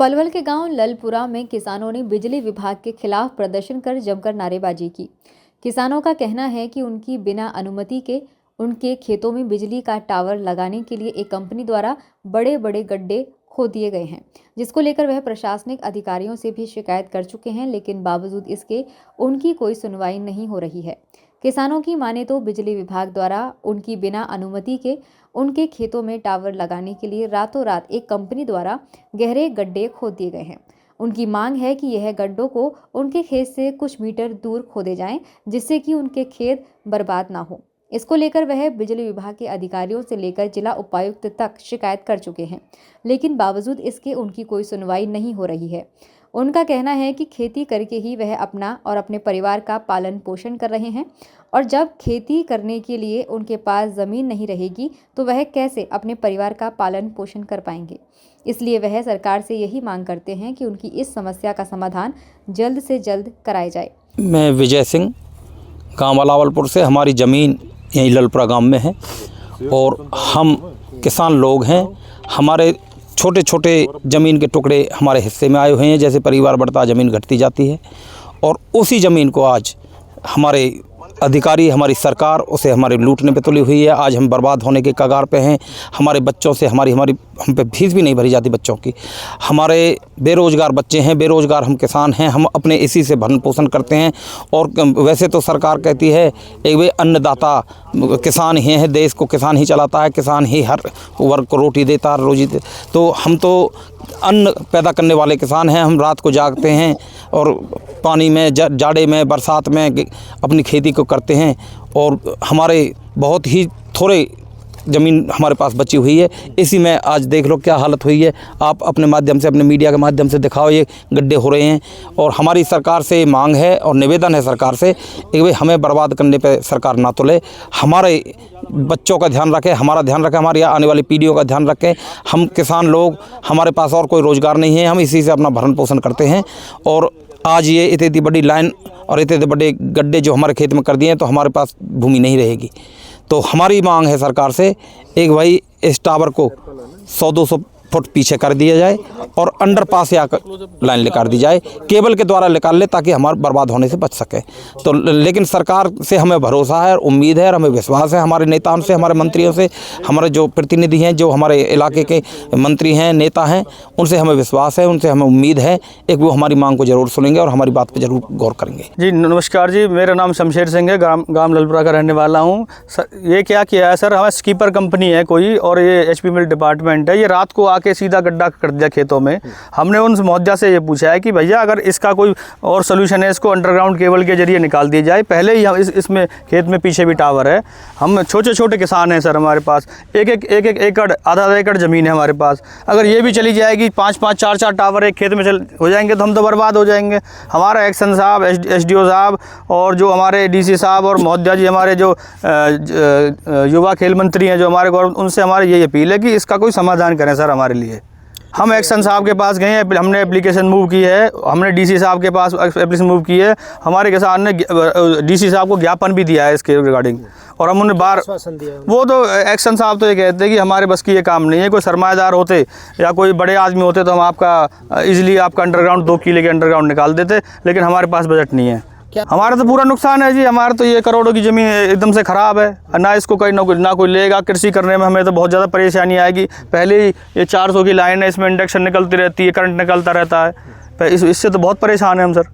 पलवल के गांव ललपुरा में किसानों ने बिजली विभाग के खिलाफ प्रदर्शन कर जमकर नारेबाजी की। किसानों का कहना है कि उनकी बिना अनुमति के उनके खेतों में बिजली का टावर लगाने के लिए एक कंपनी द्वारा बड़े बड़े गड्ढे खोद दिए गए हैं, जिसको लेकर वह प्रशासनिक अधिकारियों से भी शिकायत कर चुके हैं, लेकिन बावजूद इसके उनकी कोई सुनवाई नहीं हो रही है। किसानों की माने तो बिजली विभाग द्वारा उनकी बिना अनुमति के उनके खेतों में टावर लगाने के लिए रातों रात एक कंपनी द्वारा गहरे गड्ढे खोद दिए गए हैं। उनकी मांग है कि यह गड्ढों को उनके खेत से कुछ मीटर दूर खोदे जाएं, जिससे कि उनके खेत बर्बाद ना हो। इसको लेकर वह बिजली विभाग के अधिकारियों से लेकर जिला उपायुक्त तक शिकायत कर चुके हैं, लेकिन बावजूद इसके उनकी कोई सुनवाई नहीं हो रही है। उनका कहना है कि खेती करके ही वह अपना और अपने परिवार का पालन पोषण कर रहे हैं, और जब खेती करने के लिए उनके पास ज़मीन नहीं रहेगी तो वह कैसे अपने परिवार का पालन पोषण कर पाएंगे। इसलिए वह सरकार से यही मांग करते हैं कि उनकी इस समस्या का समाधान जल्द से जल्द कराया जाए। मैं विजय सिंह, गाँव अलावलपुर से। हमारी ज़मीन यहीं ललपुरा गांव में है और हम किसान लोग हैं। हमारे छोटे छोटे ज़मीन के टुकड़े हमारे हिस्से में आए हुए हैं। जैसे परिवार बढ़ता ज़मीन घटती जाती है, और उसी ज़मीन को आज हमारे अधिकारी, हमारी सरकार उसे हमारे लूटने पे तुली हुई है। आज हम बर्बाद होने के कगार पे हैं। हमारे बच्चों से हमारी हम पे फीस भी नहीं भरी जाती बच्चों की। हमारे बेरोज़गार बच्चे हैं, बेरोज़गार हम किसान हैं। हम अपने इसी से भरण पोषण करते हैं। और वैसे तो सरकार कहती है एक वे अन्नदाता किसान ही है, देश को किसान ही चलाता है, किसान ही हर वर्ग को रोटी देता है, रोजी देता। तो हम तो अन्न पैदा करने वाले किसान हैं। हम रात को जागते हैं और पानी में, जाड़े में, बरसात में अपनी खेती को करते हैं। और हमारे बहुत ही थोड़े ज़मीन हमारे पास बची हुई है। इसी में आज देख लो क्या हालत हुई है। आप अपने माध्यम से, अपने मीडिया के माध्यम से दिखाओ, ये गड्ढे हो रहे हैं। और हमारी सरकार से मांग है और निवेदन है सरकार से कि भाई हमें बर्बाद करने पे सरकार ना तुले, हमारे बच्चों का ध्यान रखें, हमारा ध्यान रखें, हमारी आने वाली पीढ़ियों का ध्यान रखें। हम किसान लोग, हमारे पास और कोई रोज़गार नहीं है, हम इसी से अपना भरण पोषण करते हैं। और आज ये इतनी बड़ी लाइन और इतने बड़े गड्ढे जो हमारे खेत में कर दिए हैं, तो हमारे पास भूमि नहीं रहेगी। तो हमारी मांग है सरकार से एक भाई इस टावर को 100-200 फुट पीछे कर दिया जाए और अंडरपास या लाइन निकाल दी जाए, केबल के द्वारा निकाल ले, ताकि हमारे बर्बाद होने से बच सके। तो लेकिन सरकार से हमें भरोसा है और उम्मीद है और हमें विश्वास है, हमारे नेताओं से, हमारे मंत्रियों से, हमारे जो प्रतिनिधि हैं, जो हमारे इलाके के मंत्री हैं, नेता हैं, उनसे हमें विश्वास है, उनसे हमें उम्मीद है एक वो हमारी मांग को ज़रूर सुनेंगे और हमारी बात पर ज़रूर गौर करेंगे। जी नमस्कार जी, मेरा नाम शमशेर सिंह है, गाँव ललपुरा का रहने वाला हूँ। ये क्या किया है सर, हमें स्कीपर कंपनी है कोई, और ये HP मिल डिपार्टमेंट है, ये रात को आके सीधा गड्ढा कर दिया खेतों में। हमने उन मौजा से ये पूछा है कि भैया अगर इसका कोई और सोल्यूशन है, इसको अंडरग्राउंड केबल के जरिए निकाल दिया जाए। पहले ही हम इसमें खेत में पीछे भी टावर है। हम छोटे छोटे किसान हैं सर, हमारे पास एक एकड़, आधा एकड़ ज़मीन है हमारे पास। अगर ये भी चली जाएगी, 5-5, 4-4 टावर एक खेत में हो जाएंगे, तो हम तो बर्बाद हो जाएंगे। हमारा एक्शन साहब, SDO साहब और जो हमारे DC साहब और महोदया जी, हमारे जो युवा खेल मंत्री हैं जो हमारे गवर्नमेंट, उनसे हमारी यही अपील है कि इसका कोई समाधान करें सर हमारे लिए। हम एक्शन साहब के पास गए हैं, हमने एप्लीकेशन मूव की है, हमने DC साहब के पास एप्लीकेशन मूव की है। हमारे किसान ने DC साहब को ज्ञापन भी दिया है इसके रिगार्डिंग, और हम उन्हें बार वो तो एक्शन साहब तो ये कहते हैं कि हमारे बस की ये काम नहीं है। कोई सरमाएदार होते या कोई बड़े आदमी होते तो हम आपका ईजिली आपका अंडरग्राउंड 2 किले के अंडरग्राउंड निकाल देते, लेकिन हमारे पास बजट नहीं है। हमारा तो पूरा नुकसान है जी। हमारा तो ये करोड़ों की ज़मीन एकदम से ख़राब है, ना इसको कोई ना कोई लेगा। कृषि करने में हमें तो बहुत ज़्यादा परेशानी आएगी। पहले ही ये 400 की लाइन है, इसमें इंडक्शन निकलती रहती है, करंट निकलता रहता है, इससे तो बहुत परेशान है हम सर।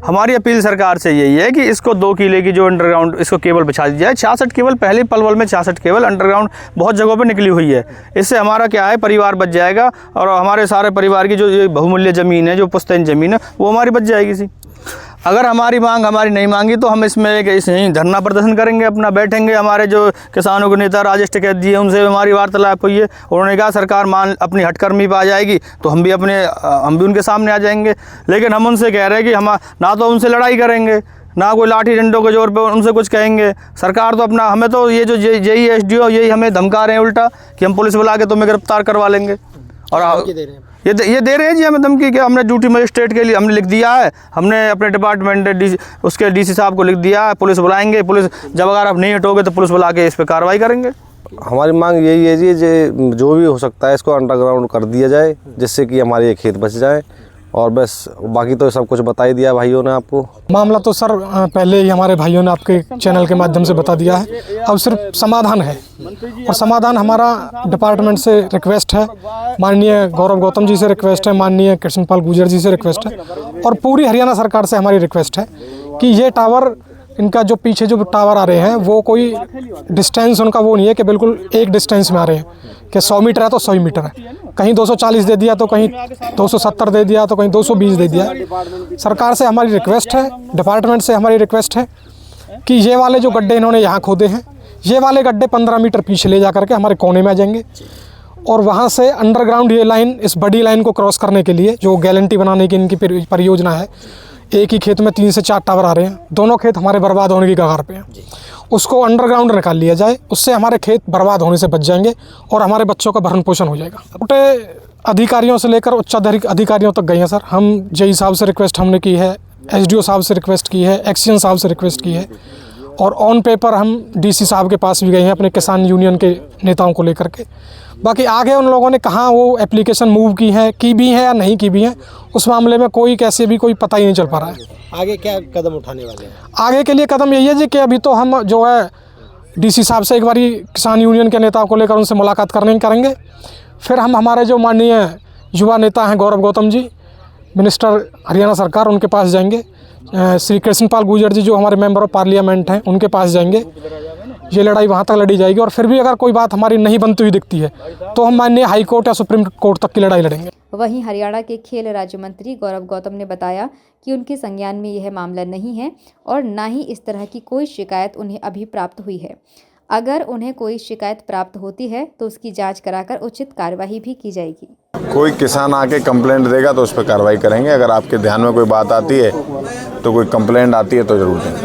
हमारी अपील सरकार से यही है कि इसको 2 किले की जो अंडरग्राउंड इसको केबल बिछा दी जाए। 66 केबल, पहले पलवल में 66 केबल अंडरग्राउंड बहुत जगहों पे निकली हुई है। इससे हमारा क्या है, परिवार बच जाएगा, और हमारे सारे परिवार की जो ये बहुमूल्य ज़मीन है, जो पुश्तैनी ज़मीन है, वो हमारी बच जाएगी सी। अगर हमारी मांग हमारी नहीं मांगी तो हम इसमें यहीं धरना प्रदर्शन करेंगे, अपना बैठेंगे। हमारे जो किसानों के नेता राजेश टिकैत जी हैं, उनसे हमारी वार्तालाप हुई है। उन्होंने कहा सरकार अपनी हटकर्मी पर आ जाएगी तो हम भी उनके सामने आ जाएंगे। लेकिन हम उनसे कह रहे हैं कि हम ना तो उनसे लड़ाई करेंगे, ना कोई लाठी डंडों के जोर पे उनसे कुछ कहेंगे। सरकार तो अपना, हमें तो ये जो यही SDO यही हमें धमका रहे हैं उल्टा कि हम पुलिस बुला के तुम्हें गिरफ्तार करवा लेंगे। और ये दे रहे हैं जी हमें धमकी कि हमने ड्यूटी मजिस्ट्रेट के लिए हमने लिख दिया है, हमने अपने डिपार्टमेंट उसके DC साहब को लिख दिया है, पुलिस बुलाएंगे, पुलिस जब अगर आप नहीं हटोगे तो पुलिस बुला के इस पर कार्रवाई करेंगे। हमारी मांग यही है जी, जो भी हो सकता है इसको अंडरग्राउंड कर दिया जाए, जिससे कि हमारे ये खेत बच जाए। और बस बाकी तो सब कुछ बता ही दिया भाइयों ने आपको। मामला तो सर पहले ही हमारे भाइयों ने आपके चैनल के माध्यम से बता दिया है। अब सिर्फ समाधान है, और समाधान हमारा डिपार्टमेंट से रिक्वेस्ट है, माननीय गौरव गौतम जी से रिक्वेस्ट है, माननीय कृष्णपाल गुर्जर जी से रिक्वेस्ट है, और पूरी हरियाणा सरकार से हमारी रिक्वेस्ट है कि ये टावर, इनका जो पीछे जो टावर आ रहे हैं वो कोई डिस्टेंस उनका वो नहीं है कि बिल्कुल एक डिस्टेंस में आ रहे हैं कि 100 मीटर है तो 100 मीटर है, कहीं 240 दे दिया तो कहीं 270 दे दिया तो कहीं 220 दे दिया। सरकार से हमारी रिक्वेस्ट है, डिपार्टमेंट से हमारी रिक्वेस्ट है कि ये वाले जो गड्ढे इन्होंने यहाँ खोदे हैं, ये वाले गड्ढे 15 मीटर पीछे ले जा करके हमारे कोने में आ जाएंगे, और वहाँ से अंडरग्राउंड ये लाइन, इस बड़ी लाइन को क्रॉस करने के लिए जो गैलेंटी बनाने की इनकी परियोजना है, एक ही खेत में 3 से 4 टावर आ रहे हैं, दोनों खेत हमारे बर्बाद होने की कगार पे हैं, उसको अंडरग्राउंड निकाल लिया जाए, उससे हमारे खेत बर्बाद होने से बच जाएंगे और हमारे बच्चों का भरण पोषण हो जाएगा। छोटे अधिकारियों से लेकर उच्च अधिकारियों तक गए हैं सर। हम जेई साहब से रिक्वेस्ट हमने की है, एसडीओ साहब से रिक्वेस्ट की है, एक्सीएन साहब से रिक्वेस्ट की है, और ऑन पेपर हम डीसी साहब के पास भी गए हैं अपने किसान यूनियन के नेताओं को लेकर के। बाकी आगे उन लोगों ने कहाँ वो एप्लीकेशन मूव की है, की भी है या नहीं की भी है, उस मामले में कोई कैसे भी कोई पता ही नहीं चल पा रहा है। आगे क्या कदम उठाने वाले हैं? आगे के लिए कदम यही है जी कि अभी तो हम जो है डीसी साहब से एक बारी किसान यूनियन के नेताओं को लेकर उनसे मुलाकात करेंगे, फिर हम हमारे जो माननीय युवा नेता हैं गौरव गौतम जी, मिनिस्टर हरियाणा सरकार, उनके पास जाएंगे, श्री कृष्णपाल गुर्जर जी जो हमारे मेंबर ऑफ पार्लियामेंट हैं उनके पास जाएंगे, ये लड़ाई वहाँ तक लड़ी जाएगी, और फिर भी अगर कोई बात हमारी नहीं बनती हुई दिखती है तो हम माननीय हाई कोर्ट या सुप्रीम कोर्ट तक की लड़ाई लड़ेंगे। वहीं हरियाणा के खेल राज्य मंत्री गौरव गौतम ने बताया कि उनके संज्ञान में यह मामला नहीं है और ना ही इस तरह की कोई शिकायत उन्हें अभी प्राप्त हुई है। अगर उन्हें कोई शिकायत प्राप्त होती है तो उसकी जांच कराकर उचित कार्रवाई भी की जाएगी। कोई किसान आके कंप्लेंट देगा तो उस पर कार्रवाई करेंगे। अगर आपके ध्यान में कोई बात आती है तो कोई कंप्लेंट आती है तो जरूर देंगे।